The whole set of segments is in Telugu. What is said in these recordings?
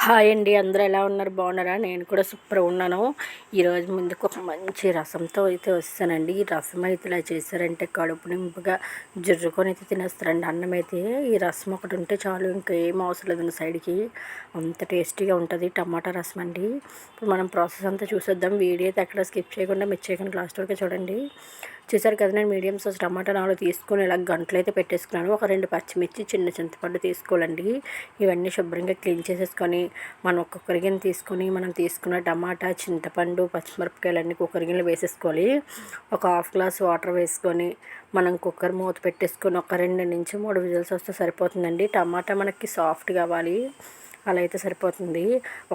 హాయ్ అండి, అందరూ ఎలా ఉన్నారు? బాగున్నారా? నేను కూడా సూపర్గా ఉన్నాను. ఈరోజు ముందుకు ఒక మంచి రసంతో అయితే వస్తానండి. ఈ రసం అయితే ఇలా చేశారంటే కడుపు నింపుగా జుర్రుకొని అయితే తినేస్తారండి. అన్నం అయితే ఈ రసం ఒకటి ఉంటే చాలు, ఇంకా ఏం అవసరం లేదండి సైడ్కి. అంత టేస్టీగా ఉంటుంది టమాటా రసం అండి. ఇప్పుడు మనం ప్రాసెస్ అంతా చూసేద్దాం. వీడియో అయితే ఎక్కడ స్కిప్ చేయకుండా మిస్ చేయకుండా లాస్ట్ వరకు చూడండి. చూసారు కదా, నేను మీడియం సైజ్ టమాటా 4 తీసుకొని ఇలా గంటలు అయితే పెట్టేసుకున్నాను. ఒక 2 పచ్చిమిర్చి, చిన్న చింతపండు తీసుకోవాలండి. ఇవన్నీ శుభ్రంగా క్లీన్ చేసేసుకొని మనం కుక్కర్ గిన్నె తీసుకొని మనం తీసుకున్న టమాటా, చింతపండు, పచ్చిమిరపకాయలన్నీ కుక్కర్ గిన్నెలో వేసేసుకోవాలి. ఒక హాఫ్ గ్లాస్ వాటర్ వేసుకొని మనం కుక్కర్ మూత పెట్టేసుకొని ఒక 2 నుంచి 3 విజిల్స్ వస్తే సరిపోతుందండి. టమాటా మనకి సాఫ్ట్ కావాలి, అలా అయితే సరిపోతుంది.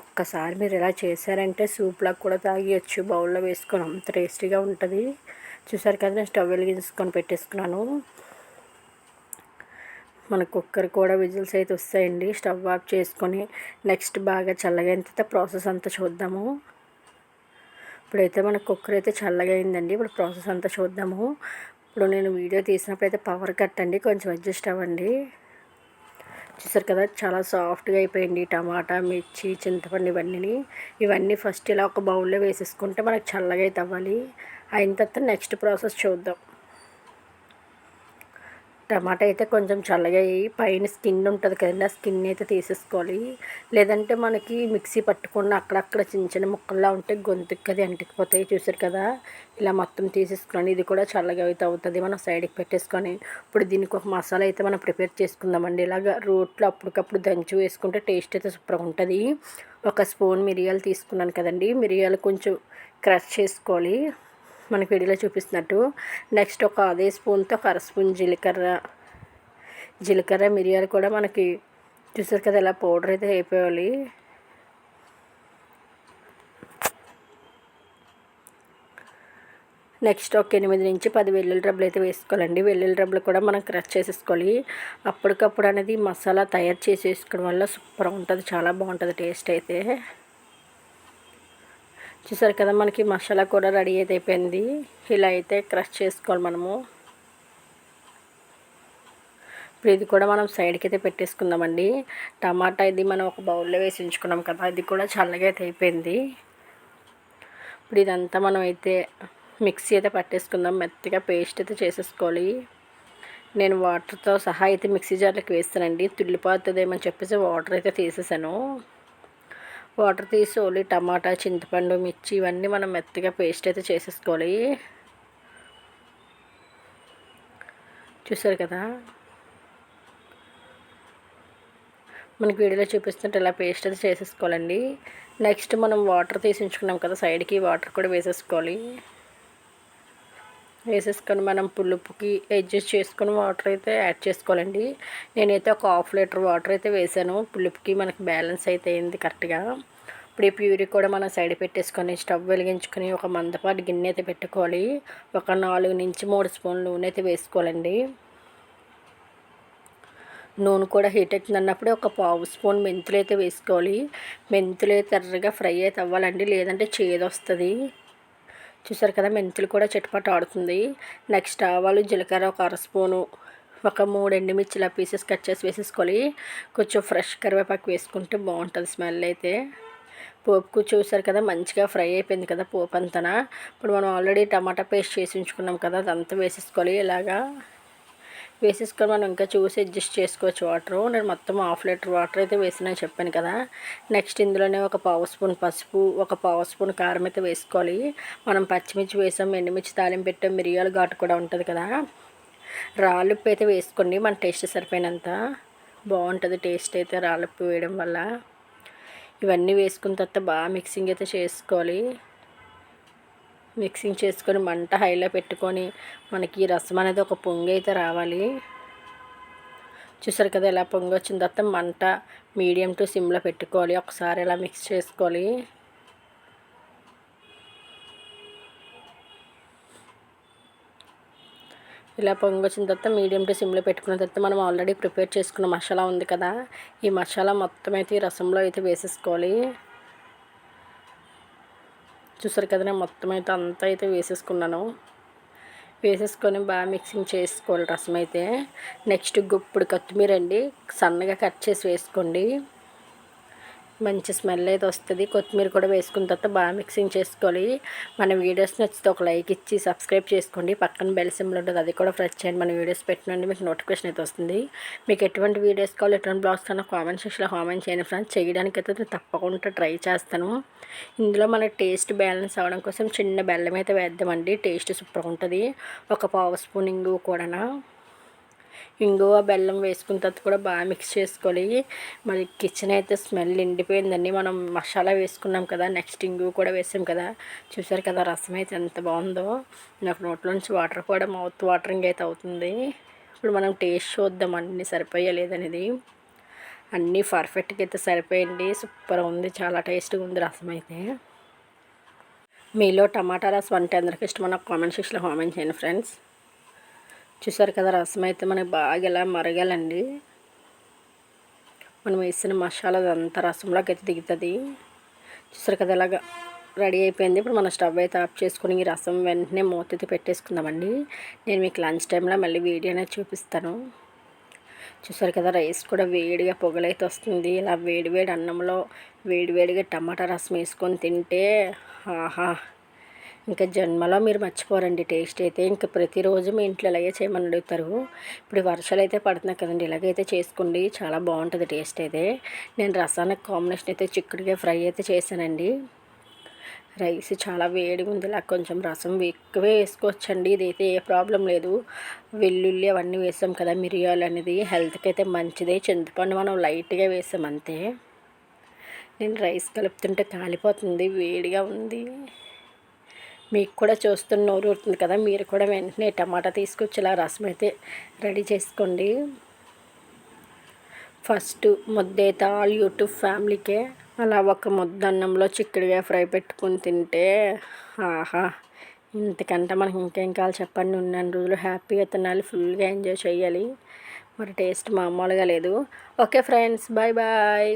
ఒక్కసారి మీరు ఇలా చేశారంటే సూప్లాగా కూడా తాగేయచ్చు బౌల్లో వేసుకొని, అంత టేస్టీగా ఉంటుంది. చూసారు కదా, నేను స్టవ్ వెలిగించుకొని పెట్టేసుకున్నాను. మన కుక్కర్ కూడా విజిల్స్ అయితే వస్తాయండి. స్టవ్ ఆఫ్ చేసుకొని నెక్స్ట్ బాగా చల్లగా అయిన ప్రాసెస్ అంతా చూద్దాము. ఇప్పుడైతే మన కుక్కర్ అయితే చల్లగా అయిందండి. ఇప్పుడు ప్రాసెస్ అంతా చూద్దాము. ఇప్పుడు నేను వీడియో తీసినప్పుడు అయితే పవర్ కట్ అండి, కొంచెం అడ్జస్ట్ అవ్వండి. చూసారు కదా, చాలా సాఫ్ట్గా అయిపోయింది. టమాటా, మిర్చి, చింతపండు ఇవన్నీ ఫస్ట్ ఇలా ఒక బౌల్లో వేసేసుకుంటే మనకు చల్లగా అయితే అవ్వాలి. అయిన తర్వాత నెక్స్ట్ ప్రాసెస్ చూద్దాం. టమాటా అయితే కొంచెం చల్లగా అయ్యి పైన స్కిన్ ఉంటుంది కదండి, ఆ స్కిన్ అయితే తీసేసుకోవాలి. లేదంటే మనకి మిక్సీ పట్టకుండా అక్కడక్కడ చిన్న చిన్న ముక్కల్లా ఉంటే గొంతుకి అది అంటుకుపోతాయి. చూసారు కదా, ఇలా మొత్తం తీసేసుకొని ఇది కూడా చల్లగా అయితే అవుతుంది. మనం సైడ్కి పెట్టేసుకొని ఇప్పుడు దీనికి ఒక మసాలా అయితే మనం ప్రిపేర్ చేసుకుందామండి. ఇలాగ రోట్లో అప్పటికప్పుడు దంచి వేసుకుంటే టేస్ట్ అయితే సూపర్గా ఉంటుంది. ఒక స్పూన్ మిరియాలు తీసుకున్నాను కదండి, మిరియాలు కొంచెం క్రష్ చేసుకోవాలి మనకి వీడియోలో చూపిస్తున్నట్టు. నెక్స్ట్ ఒక అదే స్పూన్తో ఒక అర స్పూన్ జీలకర్ర మిరియాలు కూడా మనకి చూసారు కదా, ఇలా పౌడర్ అయితే అయిపోవాలి. నెక్స్ట్ ఒక 8 నుంచి 10 వెల్లుల్లి రబ్బలు అయితే వేసుకోవాలండి. వెల్లుల్లి రబ్బలు కూడా మనం క్రష్ చేసేసుకోవాలి. అప్పటికప్పుడు అనేది మసాలా తయారు చేసేసుకోవడం వల్ల సూపర్గా ఉంటుంది, చాలా బాగుంటుంది టేస్ట్ అయితే. చూసారు కదా, మనకి మసాలా కూడా రెడీ అయితే అయిపోయింది. ఇలా అయితే క్రష్ చేసుకోవాలి మనము. ఇప్పుడు ఇది కూడా మనం సైడ్కి అయితే పెట్టేసుకుందామండి. టమాటా ఇది మనం ఒక బౌల్లో వేసి ఉంచుకున్నాం కదా, అది కూడా చల్లగా అయితే అయిపోయింది. ఇప్పుడు ఇదంతా మనం అయితే మిక్సీ అయితే పట్టేసుకుందాం, మెత్తగా పేస్ట్ అయితే చేసేసుకోవాలి. నేను వాటర్తో సహా అయితే మిక్సీ జార్లోకి వేస్తానండి, తుల్లిపోతుందేమని చెప్పేసి వాటర్ అయితే తీసేసాను. వాటర్ తీసి ఓన్లీ టమాటా, చింతపండు, మిర్చి ఇవన్నీ మనం మెత్తగా పేస్ట్ అయితే చేసేసుకోవాలి. చూసారు కదా, మనకి వీడియోలో చూపిస్తుంటే ఇలా పేస్ట్ అయితే చేసేసుకోవాలండి. నెక్స్ట్ మనం వాటర్ తీసి ఉంచుకున్నాం కదా, సైడ్కి వాటర్ కూడా వేసేసుకోవాలి. వేసేసుకొని మనం పులుపుకి అడ్జస్ట్ చేసుకొని వాటర్ అయితే యాడ్ చేసుకోవాలండి. నేనైతే ఒక 1/2 లీటర్ వాటర్ అయితే వేసాను, పులుపుకి మనకి బ్యాలెన్స్ అయితే అయింది కరెక్ట్గా. ఇప్పుడు ఈ ప్యూరీ కూడా మనం సైడ్ పెట్టేసుకొని స్టవ్ వెలిగించుకొని ఒక మందపాటి గిన్నె అయితే పెట్టుకోవాలి. ఒక 4 నుంచి 3 స్పూన్లు నూనె అయితే వేసుకోవాలండి. నూనె కూడా హీట్ అవుతుంది అన్నప్పుడే ఒక 1/2 స్పూన్ మెంతులు అయితే వేసుకోవాలి. మెంతులు అయితే ఎర్రగా ఫ్రై అయితే అవ్వాలండి, లేదంటే చేదు వస్తుంది. చూసారు కదా, మెంతులు కూడా చిటపట ఆడుతుంది. నెక్స్ట్ ఆవాలు, జీలకర్ర ఒక అర స్పూను, ఒక 3 ఎండుమిర్చి ఇలా పీసెస్ కట్ చేసి వేసేసుకోవాలి. కొంచెం ఫ్రెష్ కరివేపాకు వేసుకుంటే బాగుంటుంది స్మెల్ అయితే. పోపుకు చూసారు కదా, మంచిగా ఫ్రై అయిపోయింది కదా పోపు అంతా. ఇప్పుడు మనం ఆల్రెడీ టమాటా పేస్ట్ చేసి ఉంచుకున్నాం కదా, అదంతా వేసేసుకోవాలి. ఇలాగా వేసేసుకొని మనం ఇంకా చూసి అడ్జస్ట్ చేసుకోవచ్చు వాటరు. నేను మొత్తం 1/2 లీటర్ వాటర్ అయితే వేసినని చెప్పాను కదా. నెక్స్ట్ ఇందులోనే ఒక 1/2 స్పూన్ పసుపు, ఒక 1/2 స్పూన్ కారం అయితే వేసుకోవాలి. మనం పచ్చిమిర్చి వేసాం, ఎండుమిర్చి తాలింపు పెట్టాం, మిరియాలు ఘాటు కూడా ఉంటుంది కదా. రాళ్ళుప్పు అయితే వేసుకోండి, మన టేస్ట్ సరిపోయినంత బాగుంటుంది టేస్ట్ అయితే రాళ్ళుప్పు వేయడం వల్ల. ఇవన్నీ వేసుకున్న తర్వాత బాగా మిక్సింగ్ అయితే చేసుకోవాలి. మిక్సింగ్ చేసుకొని మంట హైలో పెట్టుకొని మనకి రసం అనేది ఒక పొంగు అయితే రావాలి. చూసారు కదా, ఇలా పొంగు వచ్చిన తర్వాత మంట మీడియం టు సిమ్లో పెట్టుకోవాలి. ఒకసారి ఇలా మిక్స్ చేసుకోవాలి. ఇలా పొంగు వచ్చిన తర్వాత మీడియం టు సిమ్లో పెట్టుకున్న తర్వాత మనం ఆల్రెడీ ప్రిపేర్ చేసుకున్న మసాలా ఉంది కదా, ఈ మసాలా మొత్తం అయితే ఈ రసంలో అయితే వేసేసుకోవాలి. చూసారు కదా, నేను మొత్తం అయితే అంతా అయితే వేసేసుకున్నాను. వేసేసుకొని బాగా మిక్సింగ్ చేసుకోవాలి రసం అయితే. నెక్స్ట్ గుప్పుడు కొత్తిమీర అండి, సన్నగా కట్ చేసి వేసుకోండి. మంచి స్మెల్ అయితే వస్తుంది. కొత్తిమీర కూడా వేసుకున్న తర్వాత బాగా మిక్సింగ్ చేసుకోవాలి. మన వీడియోస్ నచ్చితే ఒక లైక్ ఇచ్చి సబ్స్క్రైబ్ చేసుకోండి. పక్కన బెల్ సింబల్ ఉంటుంది, అది కూడా ప్రెస్ చేయండి. మన వీడియోస్ పెట్టినండి మీకు నోటిఫికేషన్ అయితే వస్తుంది. మీకు ఎటువంటి వీడియోస్ కావాలి, ఎటువంటి బ్లాగ్స్ కన్నా కామెంట్ సెక్షన్లో కామెంట్ చేయండి ఫ్రెండ్స్. చేయడానికి అయితే నేను తప్పకుండా ట్రై చేస్తాను. ఇందులో మన టేస్ట్ బ్యాలెన్స్ అవ్వడం కోసం చిన్న బెల్లం అయితే వేద్దామండి. టేస్ట్ సూపర్గా ఉంటుంది. ఒక పావు స్పూన్ ఇంగువ కూడా, ఇంగువ బెల్లం వేసుకున్న తర్వాత కూడా బాగా మిక్స్ చేసుకోవాలి. మరి కిచెన్ అయితే స్మెల్ ఎండిపోయిందండి. మనం మసాలా వేసుకున్నాం కదా, నెక్స్ట్ ఇంగువ కూడా వేసాం కదా. చూసారు కదా రసం అయితే ఎంత బాగుందో. నాకు నోట్లోంచి వాటర్ కూడా మౌత్ వాటరింగ్ అయితే అవుతుంది. ఇప్పుడు మనం టేస్ట్ చూద్దాం అన్నీ సరిపోయా లేదనేది. అన్నీ పర్ఫెక్ట్గా అయితే సరిపోయింది. సూపర్ ఉంది, చాలా టేస్ట్గా ఉంది రసం అయితే. మీలో టమాటా రసం అంటే అందరికీ ఇష్టమన్న కామెంట్ సెక్షన్లో కామెంట్ చేయండి ఫ్రెండ్స్. చూసారు కదా రసం అయితే మనకి బాగా ఇలా మరగాలండి. మనం వేసిన మసాలా అంతా రసంలోకి అయితే దిగుతుంది. చూసారు కదా ఇలాగా రెడీ అయిపోయింది. ఇప్పుడు మనం స్టవ్ అయితే ఆఫ్ చేసుకుని ఈ రసం వెంటనే మూత అయితే పెట్టేసుకుందామండి. నేను మీకు లంచ్ టైంలో మళ్ళీ వీడియో అనేది చూపిస్తాను. చూసారు కదా రైస్ కూడా వేడిగా పొగలైతే వస్తుంది. ఇలా వేడివేడి అన్నంలో వేడివేడిగా టమాటా రసం వేసుకొని తింటే ఆహా, ఇంకా జన్మలో మీరు మర్చిపోరండి టేస్ట్ అయితే. ఇంకా ప్రతిరోజు మీ ఇంట్లో ఇలాగే చేయమని అడుగుతారు. ఇప్పుడు వర్షాలు అయితే పడుతున్నాయి కదండి, ఇలాగైతే చేసుకోండి, చాలా బాగుంటుంది టేస్ట్ అయితే. నేను రసానికి కాంబినేషన్ అయితే చిక్కుడుకాయ ఫ్రై అయితే చేశానండి. రైస్ చాలా వేడిగా ఉంది, ఇలా కొంచెం రసం ఎక్కువే వేసుకోవచ్చండి. ఇదైతే ఏ ప్రాబ్లం లేదు. వెల్లుల్లి అవన్నీ వేసాం కదా, మిరియాలు అనేది హెల్త్కి అయితే మంచిదే. చింతపండు మనం లైట్గా వేసాం అంతే. నేను రైస్ కలుపుతుంటే కాలిపోతుంది, వేడిగా ఉంది. మీకు కూడా చూస్తున్న నోరు ఊరుతుంది కదా, మీరు కూడా వెంటనే టమాటా తీసుకొచ్చి ఇలా రసం అయితే రెడీ చేసుకోండి. ఫస్ట్ ముద్దైతే ఆల్ యూట్యూబ్ ఫ్యామిలీకే. అలా ఒక ముద్ద అన్నంలో చిక్కుడుగా ఫ్రై పెట్టుకుని తింటే ఆహా, ఇంతకంటే మనకి ఇంకేం కావాలి చెప్పండి. ఉన్న రోజులు హ్యాపీగా తినాలి, ఫుల్గా ఎంజాయ్ చేయాలి. మరి టేస్ట్ మామూలుగా లేదు. Okay friends, bye bye.